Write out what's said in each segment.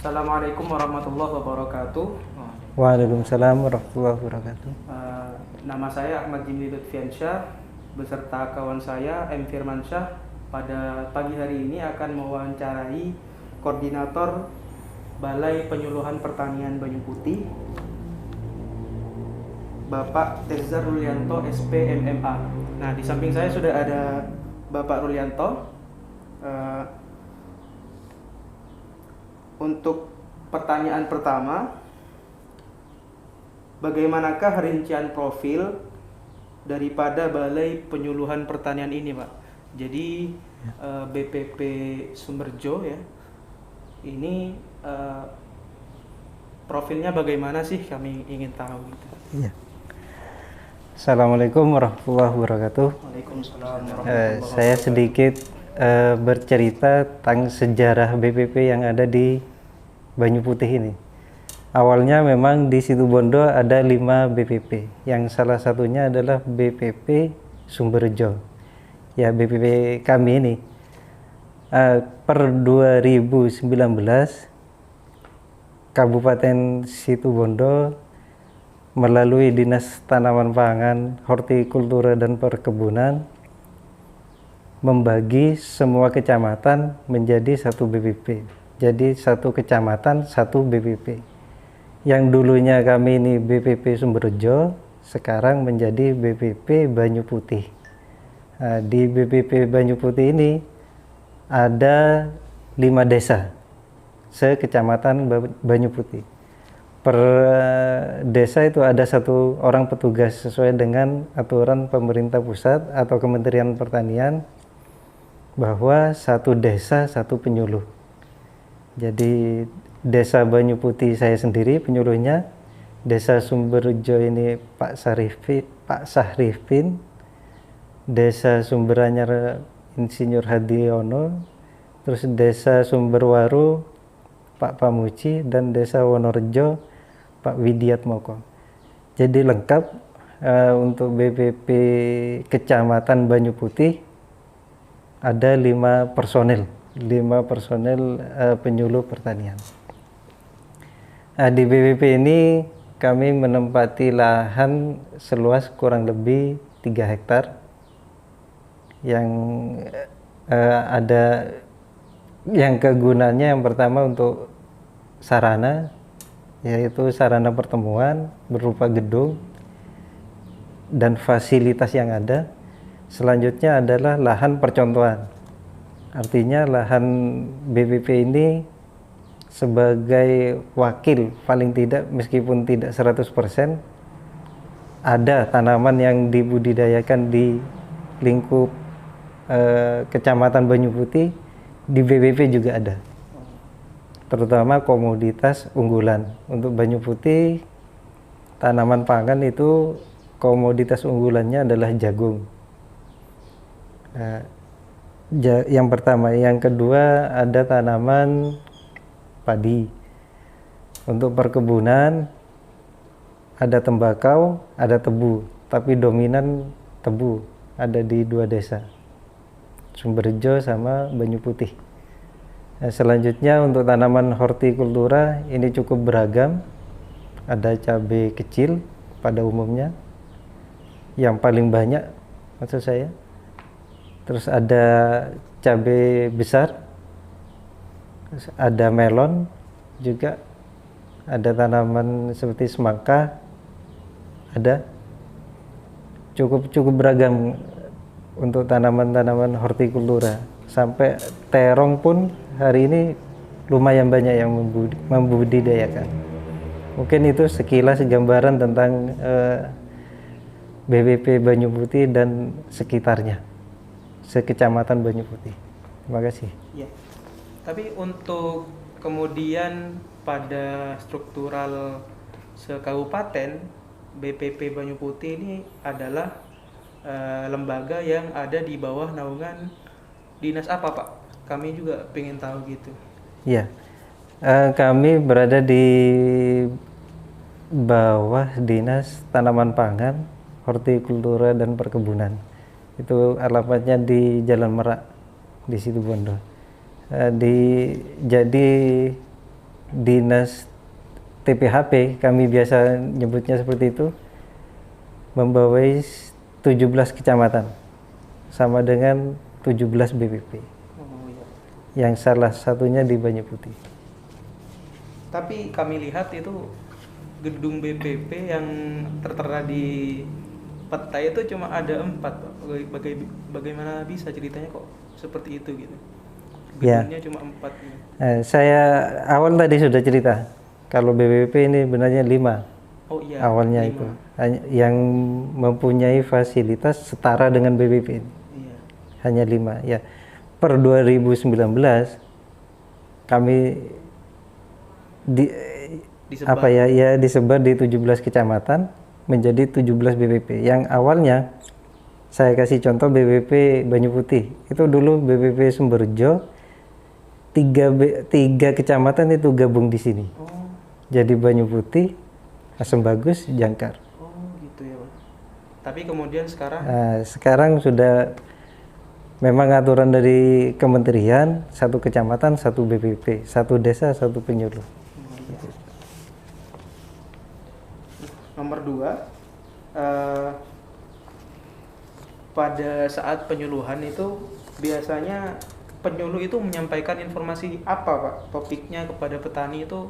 Assalamualaikum warahmatullahi wabarakatuh. Waalaikumsalam warahmatullahi wabarakatuh. Nama saya Ahmad Jimli Lutfiansyah beserta kawan saya M. Firmansyah pada pagi hari ini akan mewawancarai Koordinator Balai Penyuluhan Pertanian Banyu Putih, Bapak Tezar Rulianto SP MMA. Nah, di samping saya sudah ada Bapak Rulianto. Untuk pertanyaan pertama, bagaimanakah rincian profil daripada Balai Penyuluhan Pertanian ini, Pak? Jadi BPP Sumberjo ya, ini profilnya bagaimana sih? Kami ingin tahu gitu. Iya. Assalamualaikum warahmatullahi wabarakatuh. Waalaikumsalam warahmatullahi wabarakatuh. Saya sedikit bercerita tentang sejarah BPP yang ada di Banyu Putih ini. Awalnya memang di Situbondo ada 5 BPP, yang salah satunya adalah BPP Sumberjo. Ya, BPP kami ini per 2019 Kabupaten Situbondo melalui Dinas Tanaman Pangan, Hortikultura dan Perkebunan membagi semua kecamatan menjadi satu BPP. Jadi satu kecamatan, satu BPP. Yang dulunya kami ini BPP Sumberjo, sekarang menjadi BPP Banyu Putih. Nah, di BPP Banyu Putih ini ada 5 desa sekecamatan Banyu Putih. Per desa itu ada 1 orang petugas sesuai dengan aturan pemerintah pusat atau Kementerian Pertanian bahwa 1 desa 1 penyuluh. Jadi desa Banyu Putih saya sendiri penyuluhnya, desa Sumberjo ini Pak Sahrifin, desa Sumberanyar Insinyur Hadiono, terus desa Sumberwaru Pak Pamuci, dan desa Wonorejo Pak Widiatmoko. Jadi lengkap untuk BPP Kecamatan Banyu Putih ada 5 personel penyuluh pertanian. Di BPP ini kami menempati lahan seluas kurang lebih 3 hektar yang ada yang kegunaannya yang pertama untuk sarana, yaitu sarana pertemuan berupa gedung dan fasilitas yang ada. Selanjutnya adalah lahan percontohan. Artinya lahan BPP ini sebagai wakil paling tidak, meskipun tidak 100%, ada tanaman yang dibudidayakan di lingkup Kecamatan Banyu Putih, di BPP juga ada. Terutama komoditas unggulan. Untuk Banyu Putih, tanaman pangan itu komoditas unggulannya adalah jagung. Yang pertama. Yang kedua ada tanaman padi. Untuk perkebunan ada tembakau, ada tebu, tapi dominan tebu ada di 2 desa, Sumberjo sama Banyu Putih. Selanjutnya untuk tanaman hortikultura ini cukup beragam. Ada cabai kecil pada umumnya, yang paling banyak maksud saya. Terus ada cabai besar, terus ada melon juga, ada tanaman seperti semangka, ada cukup beragam untuk tanaman-tanaman hortikultura. Sampai terong pun hari ini lumayan banyak yang membudidayakan. Mungkin itu sekilas gambaran tentang BPP Banyu Putih dan sekitarnya, sekecamatan Banyu Putih. Terima kasih. Ya. Tapi untuk kemudian pada struktural sekabupaten, BPP Banyu Putih ini adalah lembaga yang ada di bawah naungan dinas apa, Pak? Kami juga pengen tahu gitu. Ya, kami berada di bawah Dinas Tanaman Pangan, Hortikultura dan Perkebunan. Itu alamatnya di Jalan Merak di Situbondo. Jadi dinas TPHP, kami biasa nyebutnya seperti itu, membawai 17 kecamatan, sama dengan 17 BPP, Oh, iya. yang salah satunya di Banyu Putih. Tapi kami lihat itu gedung BPP yang tertera di peta itu cuma ada 4, Pak. Bagaimana bisa ceritanya kok seperti itu gitu? Ya. Gedungnya cuma 4. Saya awal tadi sudah cerita, kalau BPP ini benarnya 5 Oh iya. awalnya 5. itu, yang mempunyai fasilitas setara dengan BPP. Iya. Hanya 5 ya. Per 2019 kami Disebar. disebar di 17 kecamatan menjadi 17 BPP. Yang awalnya saya kasih contoh BPP Banyu Putih. Itu dulu BPP Sumberjo, 3 kecamatan itu gabung di sini. Oh. Jadi Banyu Putih, Asem Bagus, Jangkar. Oh, gitu ya, Pak. Tapi kemudian sekarang Sekarang sudah memang aturan dari kementerian, 1 kecamatan, 1 BPP, 1 desa, 1 penyuluh. nomor 2, pada saat penyuluhan itu biasanya penyuluh itu menyampaikan informasi apa, Pak? Topiknya kepada petani itu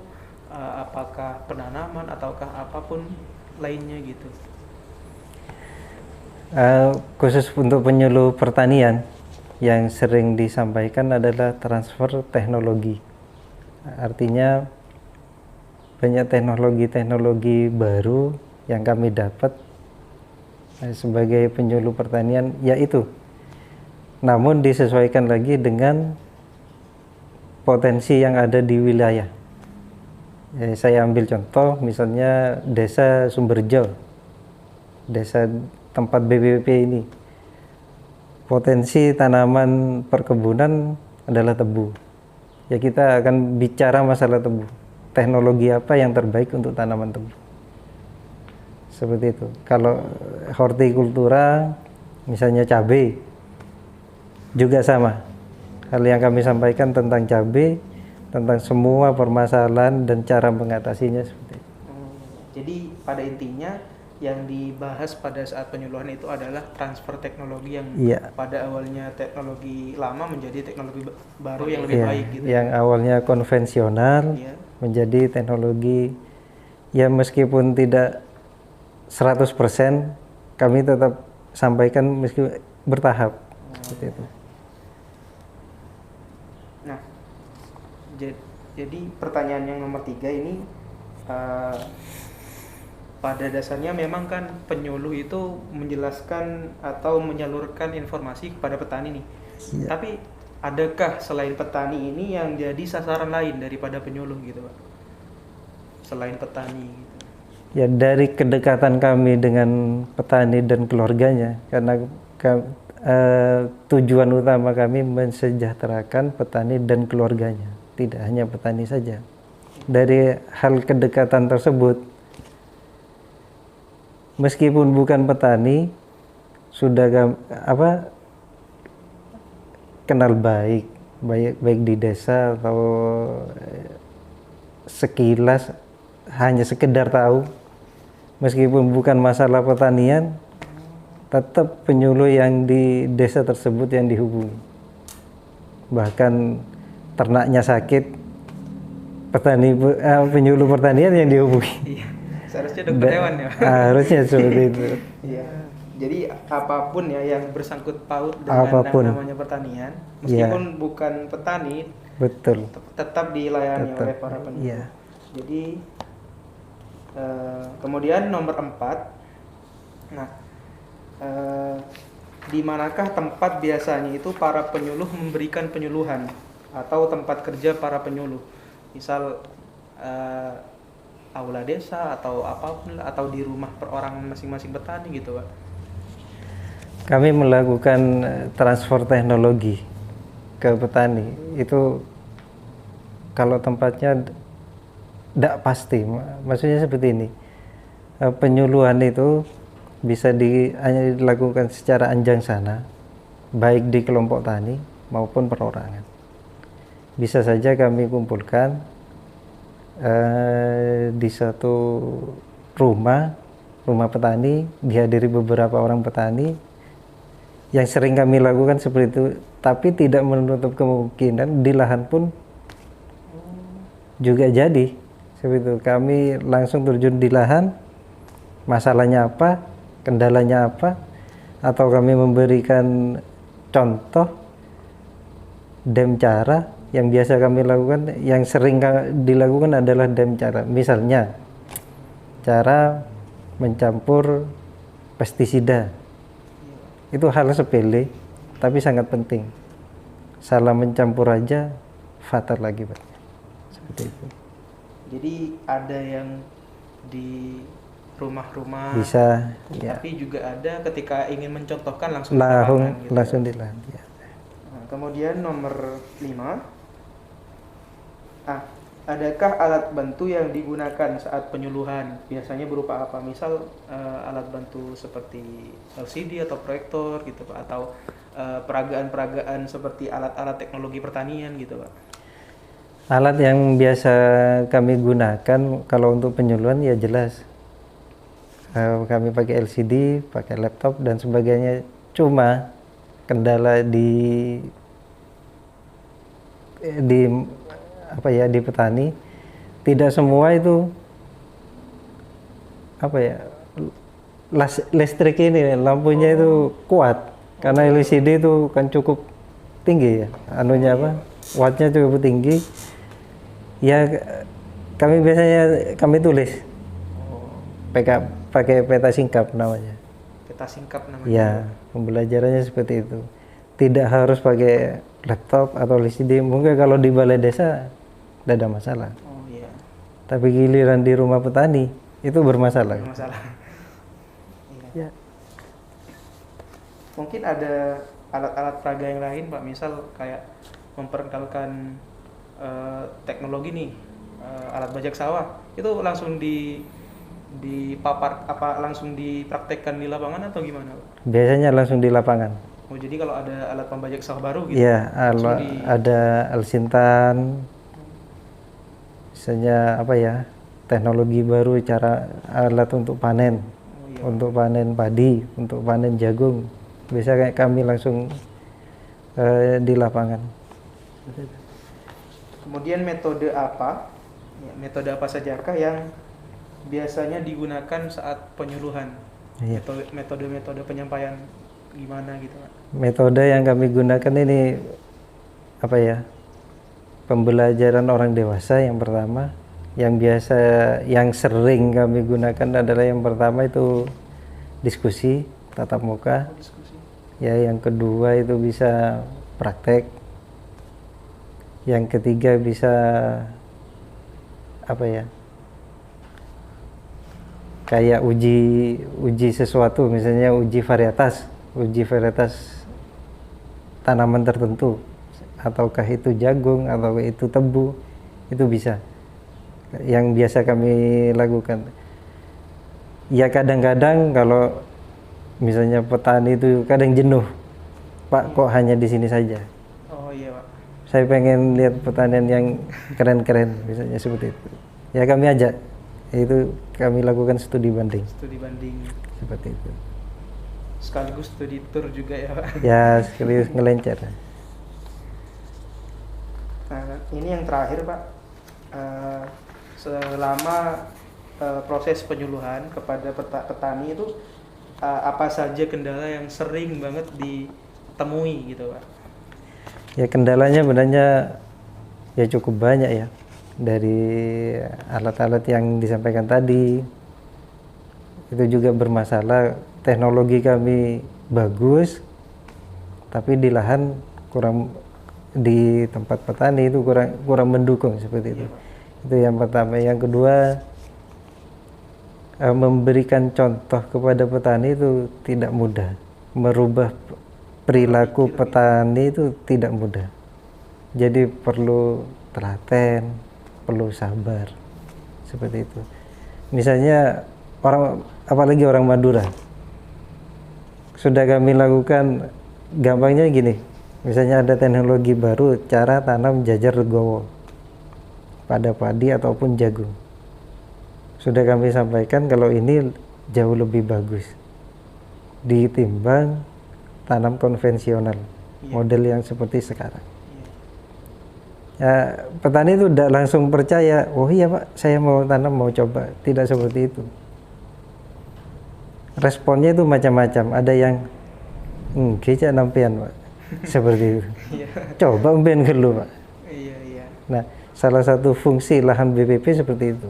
apakah penanaman ataukah apapun lainnya gitu? Khusus untuk penyuluh pertanian yang sering disampaikan adalah transfer teknologi. Artinya banyak teknologi-teknologi baru yang kami dapat sebagai penyuluh pertanian, yaitu namun disesuaikan lagi dengan potensi yang ada di wilayah. Saya ambil contoh misalnya desa Sumberjo, desa tempat BPP ini, potensi tanaman perkebunan adalah tebu. Ya, kita akan bicara masalah tebu, teknologi apa yang terbaik untuk tanaman tebu, seperti itu. Kalau hortikultura misalnya cabai juga sama, hal yang kami sampaikan tentang cabai, tentang semua permasalahan dan cara mengatasinya seperti itu. Jadi pada intinya yang dibahas pada saat penyuluhan itu adalah transfer teknologi yang pada awalnya teknologi lama menjadi teknologi baru yang lebih baik gitu. Yang awalnya konvensional menjadi teknologi, ya meskipun tidak 100% kami tetap sampaikan meski bertahap seperti itu. Nah, jadi pertanyaan yang nomor 3 ini pada dasarnya memang kan penyuluh itu menjelaskan atau menyalurkan informasi kepada petani nih. Tapi adakah selain petani ini yang jadi sasaran lain daripada penyuluh gitu, Pak? Selain petani gitu. Ya, dari kedekatan kami dengan petani dan keluarganya, karena tujuan utama kami mensejahterakan petani dan keluarganya, tidak hanya petani saja. Dari hal kedekatan tersebut, meskipun bukan petani, sudah kenal baik di desa atau sekilas hanya sekedar tahu, meskipun bukan masalah pertanian, tetap penyuluh yang di desa tersebut yang dihubungi. Bahkan ternaknya sakit, penyuluh pertanian yang dihubungi. Iya. Seharusnya dokter hewan ya. Harusnya seperti itu. Iya. Jadi apapun ya yang bersangkut paut dengan namanya pertanian, meskipun bukan petani, betul, tetap dilayani oleh para penyuluh. Iya. Jadi kemudian nomor 4, nah di manakah tempat biasanya itu para penyuluh memberikan penyuluhan atau tempat kerja para penyuluh, misal aula desa atau apapun, atau di rumah perorangan masing-masing petani gitu, Pak? Kami melakukan transfer teknologi ke petani itu, kalau tempatnya tidak pasti, maksudnya seperti ini. Penyuluhan itu bisa hanya dilakukan secara anjang sana, baik di kelompok tani maupun perorangan. Bisa saja kami kumpulkan di satu rumah petani dihadiri beberapa orang petani. Yang sering kami lakukan seperti itu, tapi tidak menutup kemungkinan di lahan pun juga jadi seperti itu. Kami langsung terjun di lahan, masalahnya apa, kendalanya apa, atau kami memberikan contoh dem cara yang biasa kami lakukan. Yang sering dilakukan adalah dem cara, misalnya cara mencampur pestisida. Itu hal sepele tapi sangat penting. Salah mencampur aja fatal lagi, Pak. Seperti itu. Jadi ada yang di rumah-rumah Bisa, ya. tapi juga ada ketika ingin mencontohkan langsung di lapangan, gitu. Langsung di lahan. Ya. Nah, kemudian nomor 5, adakah alat bantu yang digunakan saat penyuluhan? Biasanya berupa apa? Misal alat bantu seperti LCD atau proyektor gitu Pak, atau peragaan-peragaan seperti alat-alat teknologi pertanian gitu Pak. Alat yang biasa kami gunakan kalau untuk penyuluhan ya jelas kami pakai LCD, pakai laptop dan sebagainya. Cuma kendala di di petani, tidak semua itu listrik ini lampunya itu kuat, karena LCD itu kan cukup tinggi ya, wattnya cukup tinggi ya. Kami biasanya tulis pakai peta singkap namanya. Peta singkap namanya ya, pembelajarannya seperti itu. Tidak harus pakai laptop atau LCD, mungkin kalau di balai desa tidak ada masalah. Oh iya. Tapi giliran di rumah petani itu bermasalah. Iya. Mungkin ada alat-alat peraga yang lain Pak, misal kayak memperkenalkan teknologi nih, alat bajak sawah itu langsung langsung dipraktekkan di lapangan atau gimana Pak? Biasanya langsung di lapangan. Oh jadi kalau ada alat pembajak sawah baru gitu? Iya, ada Alsintan, misalnya teknologi baru, cara alat untuk panen, untuk panen padi, untuk panen jagung. Biasanya kami langsung di lapangan. Kemudian metode apa sajakah yang biasanya digunakan saat penyuluhan? Iya. Metode penyampaian gimana gitu Pak? Metode yang kami gunakan ini pembelajaran orang dewasa yang pertama. Yang sering kami gunakan adalah yang pertama itu diskusi tatap muka. Ya, yang kedua itu bisa praktek. Yang ketiga bisa kayak uji sesuatu, misalnya uji varietas tanaman tertentu, ataukah itu jagung atau itu tebu, itu bisa. Yang biasa kami lakukan. Ya kadang-kadang kalau misalnya petani itu kadang jenuh, Pak, kok hanya di sini saja. Oh iya Pak. Saya pengen lihat pertanian yang keren-keren, misalnya seperti itu. Ya kami ajak, itu kami lakukan studi banding. Studi banding. Seperti itu. Sekaligus studi tour juga ya Pak. Ya, sekaligus ngelencer. Nah, ini yang terakhir Pak. Selama proses penyuluhan kepada petani itu apa saja kendala yang sering banget ditemui gitu Pak? Ya kendalanya sebenarnya ya cukup banyak ya, dari alat-alat yang disampaikan tadi itu juga bermasalah. Teknologi kami bagus tapi di lahan kurang, di tempat petani itu kurang mendukung seperti itu. Itu yang pertama. Yang kedua, memberikan contoh kepada petani itu tidak mudah. Merubah perilaku petani itu tidak mudah. Jadi perlu telaten, perlu sabar. Seperti itu. Misalnya apalagi orang Madura. Sudah kami lakukan, gampangnya gini. Misalnya ada teknologi baru, cara tanam jajar legowo. pada padi ataupun jagung. Sudah kami sampaikan kalau ini jauh lebih bagus ditimbang tanam konvensional, model yang seperti sekarang. Ya, petani itu tidak langsung percaya, oh iya Pak, saya mau tanam, mau coba. Tidak seperti itu. Responnya itu macam-macam. Ada yang kecak nampian Pak, seperti itu. Coba umpian dulu Pak. Nah, salah satu fungsi lahan BPP seperti itu.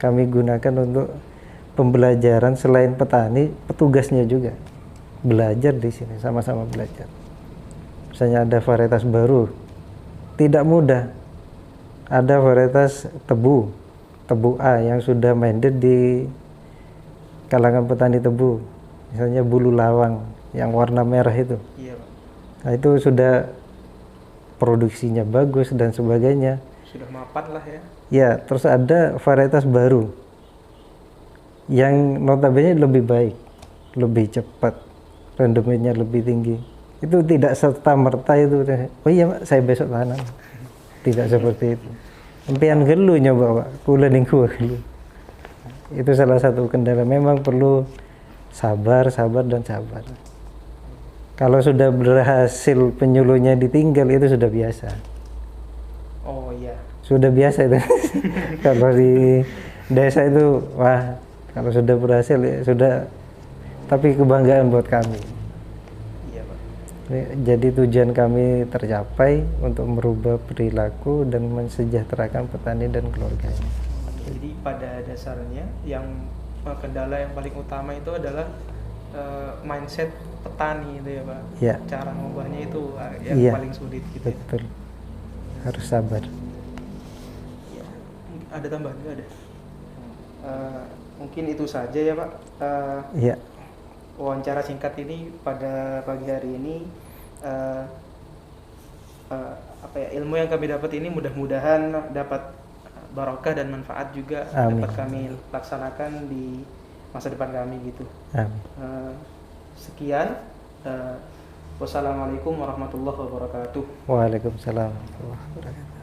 Kami gunakan untuk pembelajaran selain petani, petugasnya juga belajar di sini, sama-sama belajar. Misalnya ada varietas baru, tidak mudah. Ada varietas tebu A yang sudah minded di kalangan petani tebu. Misalnya bulu lawang yang warna merah itu. Iya, Pak. Nah, itu sudah produksinya bagus dan sebagainya. Sudah mapan lah ya. Ya, terus ada varietas baru yang notabene lebih baik, lebih cepat, rendemennya lebih tinggi. Itu tidak serta-merta itu, oh iya Pak, saya besok tanam. Tidak seperti itu. Empian gelu nyoba Pak, kula ningku gelu. Itu salah satu kendala, memang perlu sabar dan sabar. Kalau sudah berhasil penyuluhnya ditinggal, itu sudah biasa. Oh iya. Sudah biasa itu. Kalau di desa itu, wah, kalau sudah berhasil ya sudah, tapi kebanggaan buat kami. Jadi tujuan kami tercapai untuk merubah perilaku dan mensejahterakan petani dan keluarganya. Jadi pada dasarnya yang kendala yang paling utama itu adalah mindset petani itu ya Pak. Ya. Cara mengubahnya itu yang paling sulit gitu. Betul. Harus sabar. Ya. Ada tambahan nggak ada? Mungkin itu saja ya Pak. Iya. Wawancara singkat ini pada pagi hari ini ilmu yang kami dapat ini mudah-mudahan dapat barokah dan manfaat juga. Amin. Dapat kami laksanakan di masa depan kami gitu. Amin. Sekian. Wassalamualaikum warahmatullahi wabarakatuh. Waalaikumsalam warahmatullahi wabarakatuh.